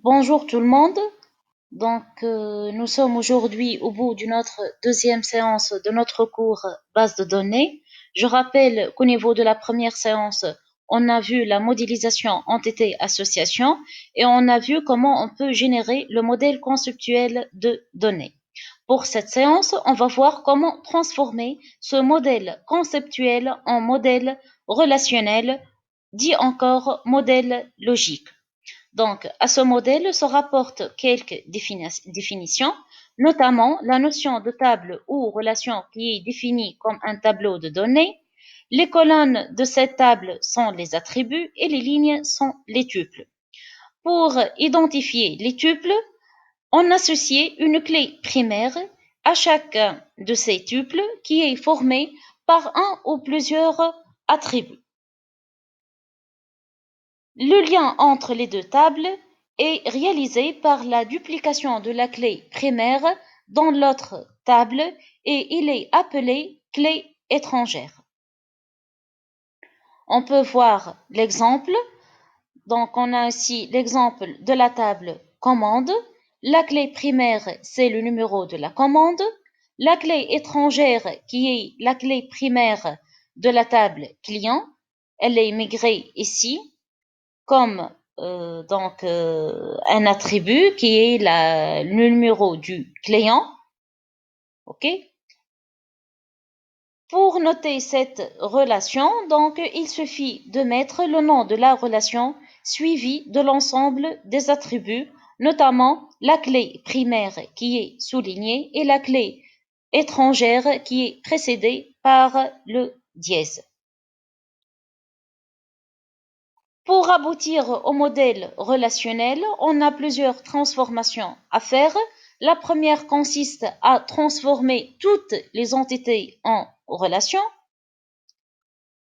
Bonjour tout le monde. Nous sommes aujourd'hui au bout d'une autre deuxième séance de notre cours base de données. Je rappelle qu'au niveau de la première séance, on a vu la modélisation entité-association et on a vu comment on peut générer le modèle conceptuel de données. Pour cette séance, on va voir comment transformer ce modèle conceptuel en modèle relationnel, dit encore modèle logique. Donc, à ce modèle se rapportent quelques définitions, notamment la notion de table ou relation qui est définie comme un tableau de données. Les colonnes de cette table sont les attributs et les lignes sont les tuples. Pour identifier les tuples, on associe une clé primaire à chacun de ces tuples qui est formé par un ou plusieurs attributs. Le lien entre les deux tables est réalisé par la duplication de la clé primaire dans l'autre table et il est appelé clé étrangère. On peut voir l'exemple. Donc, on a ici l'exemple de la table commande. La clé primaire, c'est le numéro de la commande. La clé étrangère, qui est la clé primaire de la table client, elle est migrée ici comme un attribut qui est le numéro du client. OK? Pour noter cette relation, donc, il suffit de mettre le nom de la relation suivi de l'ensemble des attributs, notamment la clé primaire qui est soulignée et la clé étrangère qui est précédée par le dièse. Pour aboutir au modèle relationnel, on a plusieurs transformations à faire. La première consiste à transformer toutes les entités en relations.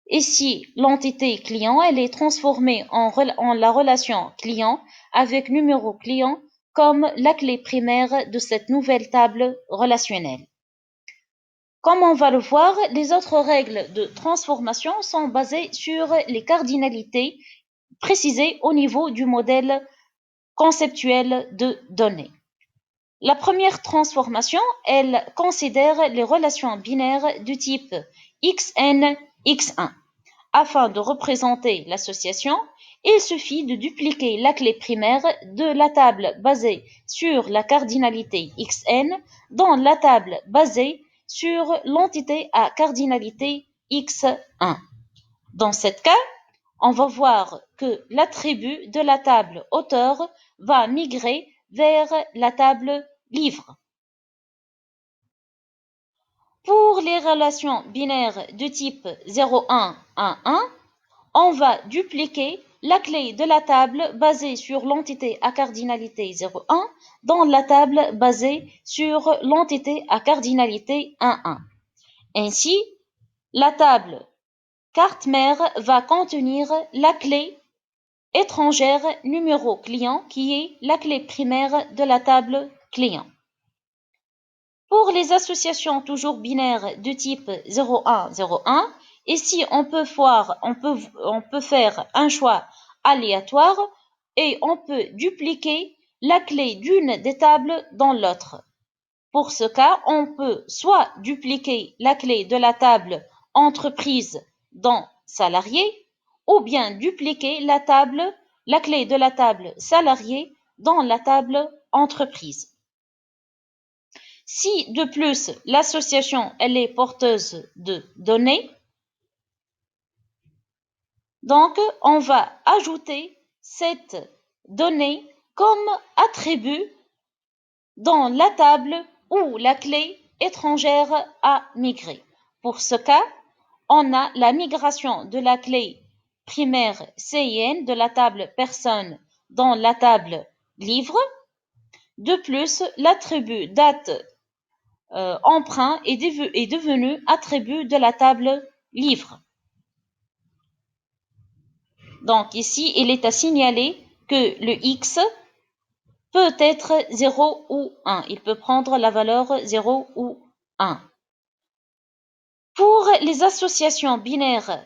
Ici, l'entité client, elle est transformée en la relation client avec numéro client comme la clé primaire de cette nouvelle table relationnelle. Comme on va le voir, les autres règles de transformation sont basées sur les cardinalités précisées au niveau du modèle conceptuel de données. La première transformation, elle considère les relations binaires du type xn, x1. Afin de représenter l'association, il suffit de dupliquer la clé primaire de la table basée sur la cardinalité xn dans la table basée sur l'entité à cardinalité x1. Dans ce cas, on va voir que l'attribut de la table auteur va migrer vers la table livre. Pour les relations binaires de type 0,1, 1, 1, on va dupliquer la clé de la table basée sur l'entité à cardinalité 0,1 dans la table basée sur l'entité à cardinalité 1,1. Ainsi, la table carte mère va contenir la clé étrangère numéro client qui est la clé primaire de la table client. Pour les associations toujours binaires de type 0,1, 0,1, ici on peut faire un choix aléatoire et on peut dupliquer la clé d'une des tables dans l'autre. Pour ce cas, on peut soit dupliquer la clé de la table entreprise dans salarié ou bien dupliquer la clé de la table salarié dans la table entreprise. Si de plus l'association elle est porteuse de données, donc on va ajouter cette donnée comme attribut dans la table où la clé étrangère a migré. Pour ce cas, on a la migration de la clé primaire CIN de la table personne dans la table livre. De plus, l'attribut date emprunt est devenu attribut de la table livre. Donc ici, il est à signaler que le x peut être 0 ou 1. Il peut prendre la valeur 0 ou 1. Pour les associations binaires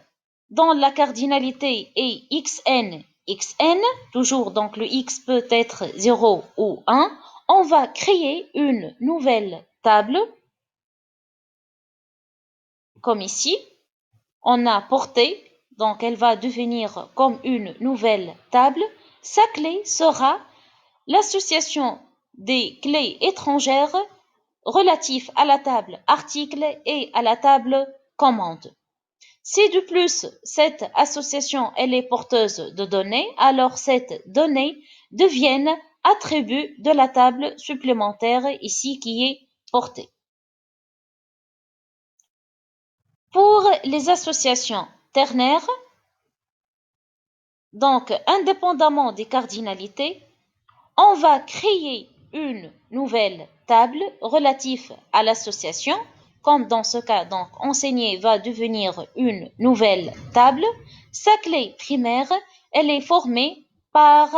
dont la cardinalité est xn, xn, toujours donc le x peut être 0 ou 1, on va créer une nouvelle table, comme ici. On a portée, donc elle va devenir comme une nouvelle table. Sa clé sera l'association des clés étrangères relatives à la table article et à la table commande. Si de plus cette association elle est porteuse de données, alors cette donnée devient attribut de la table supplémentaire ici qui est portée. Pour les associations ternaires, donc indépendamment des cardinalités, on va créer une nouvelle table relative à l'association. Comme dans ce cas, donc enseigner va devenir une nouvelle table. Sa clé primaire, elle est formée par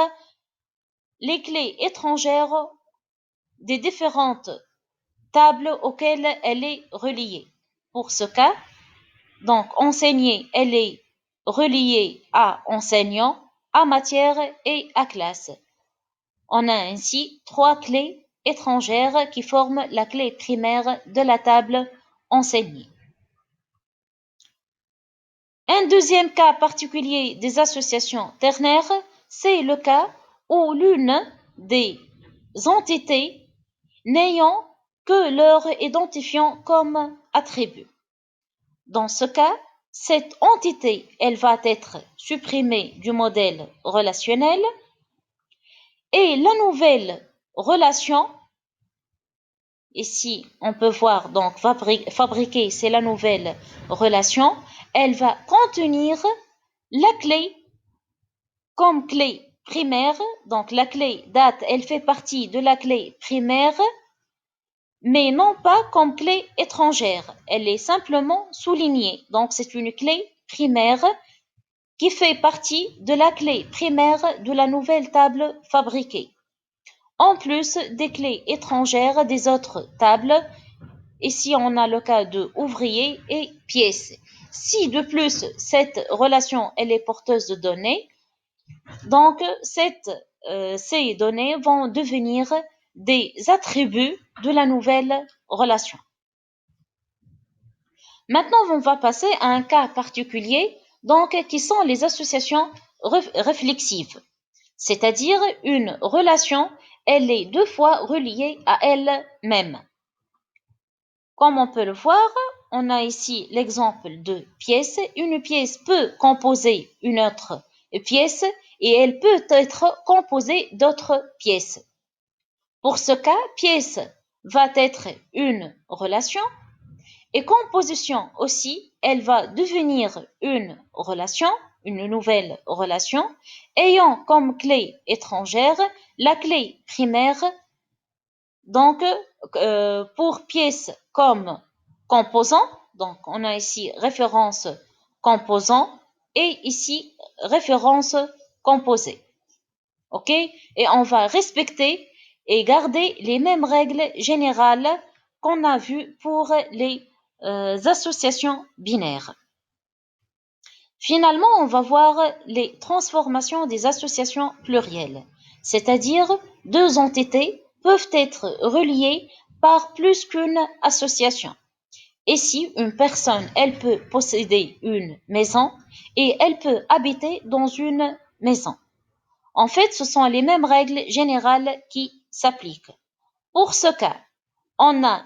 les clés étrangères des différentes tables auxquelles elle est reliée. Pour ce cas, donc enseigner, elle est reliée à enseignant, à matière et à classe. On a ainsi trois clés étrangères qui forment la clé primaire de la table enseignée. Un deuxième cas particulier des associations ternaires, c'est le cas où l'une des entités n'ayant que leur identifiant comme attribut. Dans ce cas, cette entité, elle va être supprimée du modèle relationnel et la nouvelle relation, ici on peut voir donc fabriquer, c'est la nouvelle relation, elle va contenir la clé comme clé primaire, donc la clé date, elle fait partie de la clé primaire, mais non pas comme clé étrangère. Elle est simplement soulignée. Donc, c'est une clé primaire qui fait partie de la clé primaire de la nouvelle table fabriquée. En plus des clés étrangères des autres tables, ici on a le cas de ouvrier et pièce. Si de plus cette relation elle est porteuse de données, donc ces données vont devenir des attributs de la nouvelle relation. Maintenant, on va passer à un cas particulier, donc qui sont les associations réflexives, c'est-à-dire une relation, elle est deux fois reliée à elle-même. Comme on peut le voir, on a ici l'exemple de pièce. Une pièce peut composer une autre pièce et elle peut être composée d'autres pièces. Pour ce cas, pièce va être une relation et composition aussi, elle va devenir une relation, une nouvelle relation, ayant comme clé étrangère la clé primaire. Donc, pour pièce comme composant, donc on a ici référence composant et ici référence composée. OK? Et on va respecter et garder les mêmes règles générales qu'on a vues pour les associations binaires. Finalement, on va voir les transformations des associations plurielles, c'est-à-dire deux entités peuvent être reliées par plus qu'une association. Et si une personne, elle peut posséder une maison et elle peut habiter dans une maison. En fait, ce sont les mêmes règles générales qui s'appliquent. Pour ce cas, on a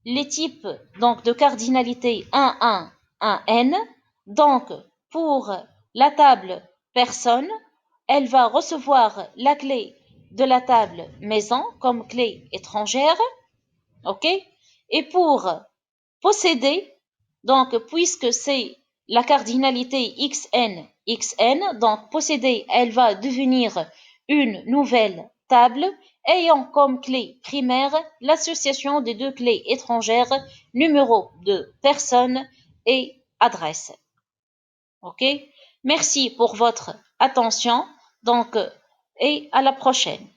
les types donc de cardinalité 1, 1, 1, n. Donc, pour la table personne, elle va recevoir la clé de la table maison comme clé étrangère. OK? Et pour posséder, donc puisque c'est la cardinalité xn, xn, donc posséder, elle va devenir une nouvelle table ayant comme clé primaire l'association des deux clés étrangères, numéro de personne et adresse. OK? Merci pour votre attention. Donc, et à la prochaine.